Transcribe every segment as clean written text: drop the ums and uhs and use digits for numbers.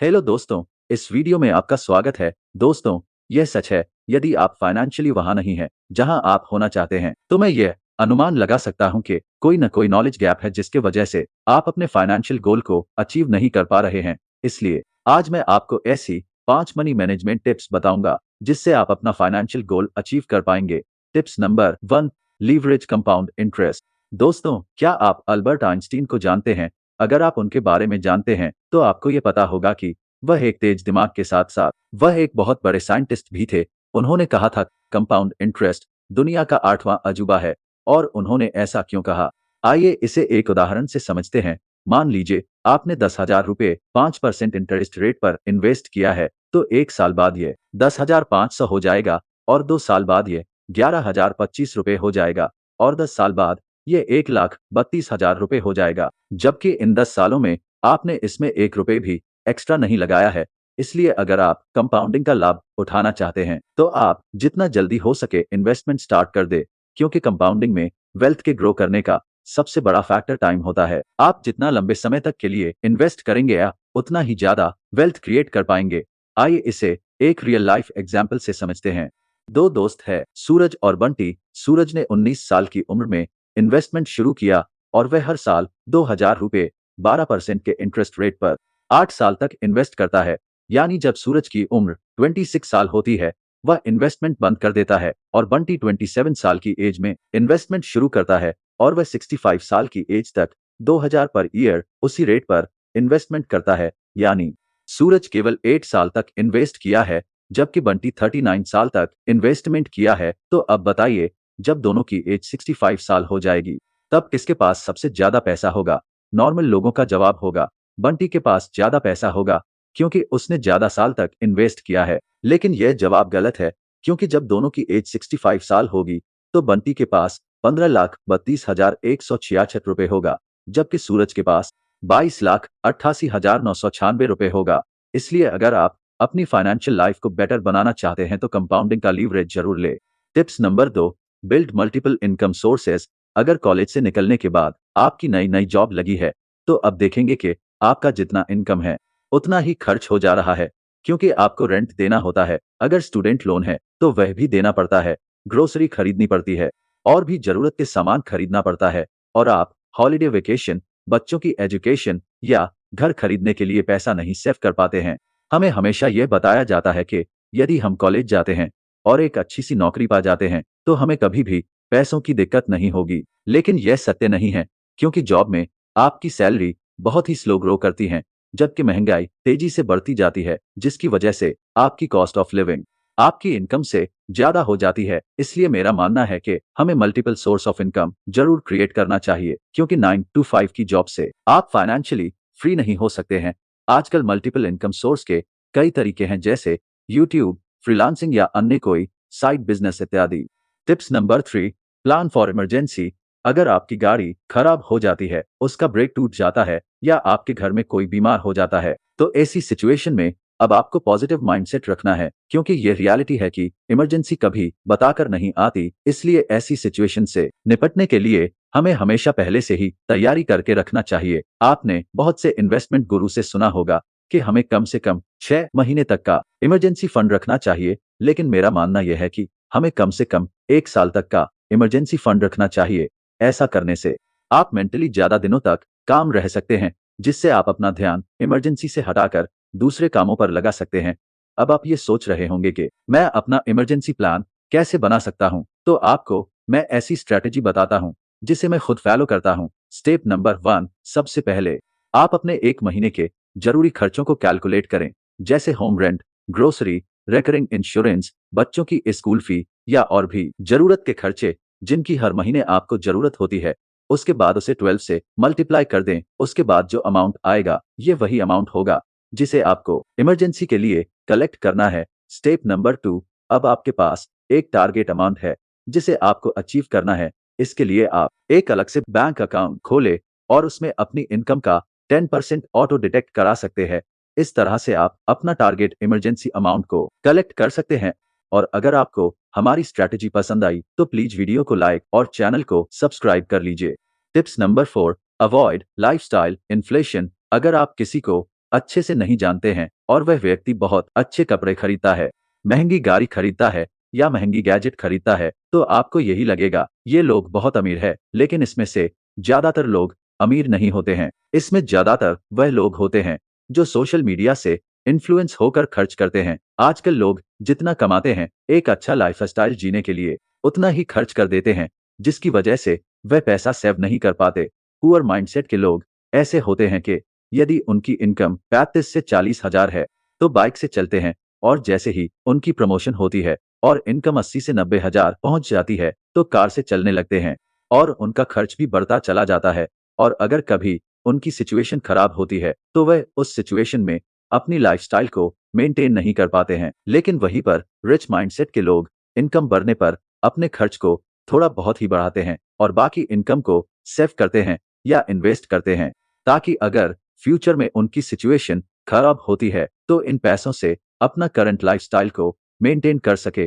Hello दोस्तों, इस video में आपका स्वागत है। दोस्तों, यह सच है, यदि आप फाइनेंशियली वहां नहीं हैं, जहां आप होना चाहते हैं, तो मैं यह अनुमान लगा सकता हूं कि कोई न कोई नॉलेज गैप है जिसके वजह से आप अपने फाइनेंशियल गोल को अचीव नहीं कर पा रहे हैं। इसलिए आज मैं आपको ऐसी 5 मनी मैनेजमेंट टिप्स बताऊंगा जिससे आप अपना फाइनेंशियल गोल अचीव कर पाएंगे। Tips number 1, leverage compound interest. दोस्तों, क्या आप अल्बर्ट आइंस्टीन को जानते हैं? अगर आप उनके बारे में जानते हैं, तो आपको ये पता होगा कि वह एक तेज दिमाग के साथ साथ वह एक बहुत बड़े साइंटिस्ट भी थे। उन्होंने कहा था, कंपाउंड इंटरेस्ट दुनिया का 8वां अजूबा है। और उन्होंने ऐसा क्यों कहा? आइए इसे एक उदाहरण से समझते हैं। मान लीजिए आपने 10,000 रुपये 5% इंटरेस्ट रेट पर इन्वेस्ट किया है, तो एक साल बाद ये 10,500 हो जाएगा और 2 साल बाद ये 11,025 रुपये हो जाएगा और 10 साल बाद ये 1,32,000 रुपये हो जाएगा। जबकि इन 10 सालों में आपने इसमें 1 रुपये भी एक्स्ट्रा नहीं लगाया है। इसलिए अगर आप कंपाउंडिंग का लाभ उठाना चाहते हैं, तो आप जितना जल्दी हो सके इन्वेस्टमेंट स्टार्ट कर दे, क्योंकि कंपाउंडिंग में वेल्थ के ग्रो करने का सबसे बड़ा फैक्टर टाइम होता है। आप जितना लंबे समय तक के लिए इन्वेस्ट करेंगे या उतना ही ज्यादा वेल्थ क्रिएट कर पाएंगे। आइए इसे एक रियल लाइफ एग्जाम्पल से समझते हैं। दो दोस्त है, सूरज और बंटी। सूरज ने 19 साल की उम्र में इन्वेस्टमेंट शुरू किया और वह हर साल 2,000 रुपये 12% के इंटरेस्ट रेट पर 8 साल तक इन्वेस्ट करता है। यानी जब सूरज की उम्र 26 साल होती है, वह इन्वेस्टमेंट बंद कर देता है और बंटी 27 साल की एज में इन्वेस्टमेंट शुरू करता है और वह 65 साल की एज तक 2,000 पर ईयर उसी रेट पर इन्वेस्टमेंट करता है। यानी सूरज केवल 8 साल तक इन्वेस्ट किया है, जबकि बंटी 39 साल तक इन्वेस्टमेंट किया है। तो अब बताइए, जब दोनों की एज 65 साल हो जाएगी, तब किसके पास सबसे ज्यादा पैसा होगा? नॉर्मल लोगों का जवाब होगा, बंटी के पास ज्यादा पैसा होगा, क्योंकि उसने ज्यादा साल तक इन्वेस्ट किया है। लेकिन यह जवाब गलत है, क्योंकि जब दोनों की एज 65 साल होगी, तो बंटी के पास 15,32,166 रुपये होगा, जबकि सूरज के पास 22,88,996 रुपये होगा। इसलिए अगर आप अपनी फाइनेंशियल लाइफ को बेटर बनाना चाहते हैं, तो कंपाउंडिंग का लीवरेज जरूर ले। Tips number 2, build multiple income sources. अगर कॉलेज से निकलने के बाद आपकी नई नई जॉब लगी है, तो अब देखेंगे कि आपका जितना इनकम है उतना ही खर्च हो जा रहा है, क्योंकि आपको रेंट देना होता है। अगर स्टूडेंट लोन है, तो वह भी देना पड़ता है, ग्रोसरी खरीदनी पड़ती है और भी जरूरत के सामान खरीदना पड़ता है। और आप हॉलीडे वेकेशन, बच्चों की एजुकेशन या घर खरीदने के लिए पैसा नहीं सेव कर पाते हैं। हमें हमेशा यह बताया जाता है कि यदि हम कॉलेज जाते हैं और एक अच्छी सी नौकरी पा जाते हैं, तो हमें कभी भी पैसों की दिक्कत नहीं होगी। लेकिन यह सत्य नहीं है, क्योंकि जॉब में आपकी सैलरी बहुत ही स्लो ग्रो करती है, जबकि महंगाई तेजी से बढ़ती जाती है, जिसकी वजह से आपकी कॉस्ट ऑफ लिविंग आपकी इनकम से ज्यादा हो जाती है। इसलिए मेरा मानना है कि हमें मल्टीपल सोर्स ऑफ इनकम जरूर क्रिएट करना चाहिए, क्योंकि 9 to 5 की जॉब से आप फाइनेंशियली फ्री नहीं हो सकते हैं। आजकल मल्टीपल इनकम सोर्स के कई तरीके हैं, जैसे यूट्यूब, फ्रीलांसिंग या अन्य कोई साइड बिजनेस इत्यादि। Tips number 3, plan for emergency. अगर आपकी गाड़ी खराब हो जाती है, उसका ब्रेक टूट जाता है या आपके घर में कोई बीमार हो जाता है, तो ऐसी सिचुएशन में अब आपको पॉजिटिव माइंडसेट रखना है, क्योंकि ये रियलिटी है कि इमरजेंसी कभी बताकर नहीं आती। इसलिए ऐसी सिचुएशन से निपटने के लिए हमें हमेशा पहले से ही तैयारी करके रखना चाहिए। आपने बहुत से इन्वेस्टमेंट गुरु से सुना होगा कि हमें कम से कम 6 महीने तक का इमरजेंसी फंड रखना चाहिए, लेकिन मेरा मानना यह है कि हमें कम से कम 1 साल तक का इमरजेंसी फंड रखना चाहिए। ऐसा करने से आप मेंटली ज्यादा दिनों तक काम रह सकते हैं, जिससे आप अपना ध्यान इमरजेंसी से हटाकर दूसरे कामों पर लगा सकते हैं। अब आप ये सोच रहे होंगे कि मैं अपना इमरजेंसी प्लान कैसे बना सकता हूं, तो आपको मैं ऐसी स्ट्रैटेजी बताता हूं जिसे मैं खुद फॉलो करता हूं। स्टेप नंबर 1, सबसे पहले आप अपने 1 महीने के जरूरी खर्चों को कैलकुलेट करें, जैसे home rent, grocery, recurring insurance, बच्चों की स्कूल फी या और भी जरूरत के खर्चे जिनकी हर महीने आपको जरूरत होती है। उसके बाद उसे 12 से मल्टीप्लाई कर दें। उसके बाद जो अमाउंट आएगा, ये वही अमाउंट होगा जिसे आपको इमरजेंसी के लिए कलेक्ट करना है। स्टेप नंबर 2, अब आपके पास एक टारगेट अमाउंट है जिसे आपको अचीव करना है। इसके लिए आप एक अलग से बैंक अकाउंट खोले और उसमें अपनी इनकम का 10% ऑटो डिटेक्ट करा सकते हैं। इस तरह से आप अपना टारगेट इमरजेंसी अमाउंट को कलेक्ट कर सकते हैं। और अगर आपको हमारी स्ट्रैटेजी पसंद आई, तो प्लीज वीडियो को लाइक और चैनल को सब्सक्राइब कर लीजिए। Tips number 4, avoid lifestyle inflation. अगर आप किसी को अच्छे से नहीं जानते हैं और वह व्यक्ति बहुत अच्छे कपड़े खरीदता है, महंगी गाड़ी खरीदता है या महंगी गैजेट खरीदता है, तो आपको यही लगेगा ये लोग बहुत अमीर है, लेकिन इसमें से ज्यादातर लोग अमीर नहीं होते हैं। इसमें ज्यादातर वह लोग होते हैं जो सोशल मीडिया से इन्फ्लुएंस होकर खर्च करते हैं। आजकल लोग जितना कमाते हैं एक अच्छा लाइफस्टाइल जीने के लिए उतना ही खर्च कर देते हैं, जिसकी वजह से वह पैसा सेव नहीं कर पाते। पुअर माइंडसेट के लोग ऐसे होते हैं कि यदि उनकी इनकम 35 से 40 हजार है तो बाइक से चलते हैं, और जैसे ही उनकी प्रमोशन होती है और इनकम 80 से 90 हजार पहुंच जाती है तो कार से चलने लगते हैं और उनका खर्च भी बढ़ता चला जाता है। और अगर कभी उनकी सिचुएशन खराब होती है तो वह उस सिचुएशन में अपनी लाइफस्टाइल को मेंटेन नहीं कर पाते हैं। लेकिन वहीं पर रिच माइंडसेट के लोग इनकम बढ़ने पर अपने खर्च को थोड़ा बहुत ही बढ़ाते हैं और बाकी इनकम को सेव करते हैं या इन्वेस्ट करते हैं, ताकि अगर फ्यूचर में उनकी सिचुएशन खराब होती है तो इन पैसों से अपना करंट लाइफस्टाइल को मेंटेन कर सके।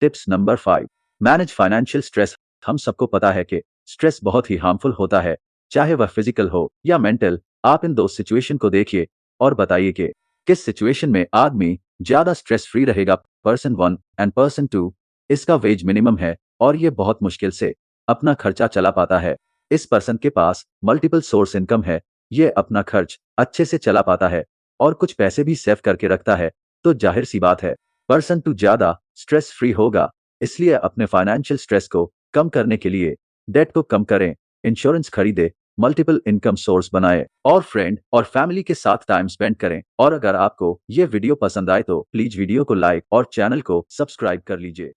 Tips number 5, manage financial stress. हम सबको पता है कि स्ट्रेस बहुत ही हार्मफुल होता है, चाहे वह फिजिकल हो या मेंटल। आप इन दो सिचुएशन को देखिए और बताइए कि किस सिचुएशन में आदमी ज्यादा स्ट्रेस फ्री रहेगा। पर्सन 1 एंड पर्सन 2, इसका वेज मिनिमम है और ये बहुत मुश्किल से अपना खर्चा चला पाता है। इस पर्सन के पास मल्टीपल सोर्स इनकम है, ये अपना खर्च अच्छे से चला पाता है और कुछ पैसे भी सेव करके रखता है, तो जाहिर सी बात है पर्सन 2 ज्यादा स्ट्रेस फ्री होगा। इसलिए अपने फाइनेंशियल स्ट्रेस को कम करने के लिए डेट को कम करें, इंश्योरेंस खरीदे, मल्टीपल इनकम सोर्स बनाए और फ्रेंड और फैमिली के साथ टाइम स्पेंड करें। और अगर आपको ये वीडियो पसंद आए तो प्लीज वीडियो को लाइक और चैनल को सब्सक्राइब कर लीजिए।